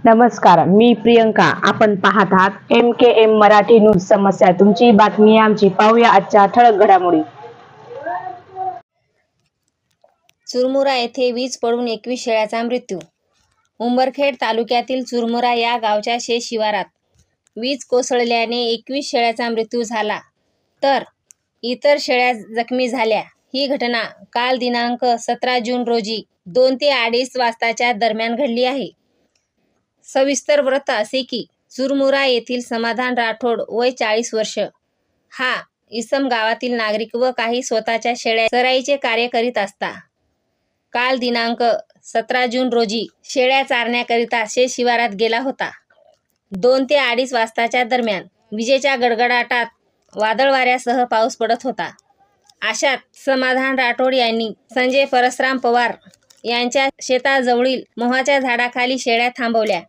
नमस्कार, मी प्रियंका. आपण पाहत आहात MKM मराठी न्यूज. समस्या तुमची, बातमी आमची. पाहूया आजच्या ठळक घडामोडी. चुरमुरा येथे वीज पडून 21 शेळ्याचा मृत्यू. उंबरखेड तालुक्यातील चुरमुरा या गावच्या शेत शिवारात वीज कोसळल्याने 21 शेळ्याचा मृत्यू झाला, तर इतर शेळ्या जखमी झाल्या. ही घटना काल दिनांक 17 जून रोजी 2 ते 2:30 वाजताच्या दरम्यान घडली आहे. सविस्तर वृत्त असे की, चुरमुरा येथील समाधान राठोड वय 40 वर्ष हा इसम गावातील नागरिक व काही स्वतःच्या शेळ्या चराईचे कार्य करीत असता. काल दिनांक 17 जून रोजी शेळ्या चारण्याकरिता शेत शिवारात गेला होता. 2 ते 2:30 वाजताच्या दरम्यान विजेच्या गडगडाटात वादळ वाऱ्यासह पाऊस पडत होता. अशात समाधान राठोड यांनी संजय परसराम पवार यांच्या शेताजवळील मोहाच्या झाडाखाली शेळ्या थांबवल्या.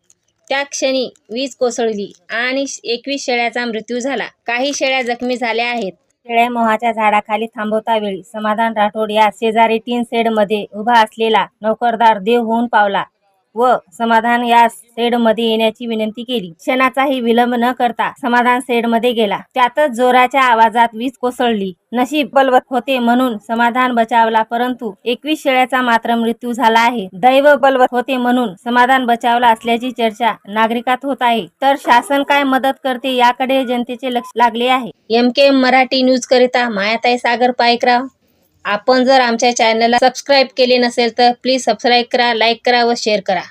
त्या क्षणी वीज कोसळली आणि 21 शेळ्याचा मृत्यू झाला. काही शेळ्या जखमी झाल्या आहेत. शेळ्या मोहाच्या झाडाखाली थांबवतावेळी समाधान राठोड या शेजारी टीन शेडमध्ये उभा असलेला नोकरदार देव होऊन पावला व समाधान या शेडमध्ये येण्याची विनंती केली. क्षणाचाही विलंब न करता समाधान शेडमध्ये गेला. त्यातच जोराच्या आवाजात वीज कोसळली. नशीब बलवत होते म्हणून समाधान बचावला, परंतु 21 शेळ्याचा मात्र मृत्यू झाला आहे. दैव बलवत होते म्हणून समाधान बचावला असल्याची चर्चा नागरिकात होत आहे. तर शासन काय मदत करते याकडे जनतेचे लक्ष लागले आहे. MKM मराठी न्यूज करिता मायाताई सागर पाईकराव. आपण जर आमच्या चॅनलला सबस्क्राईब केले नसेल तर प्लीज सबस्क्राईब करा, लाईक करा व शेअर करा.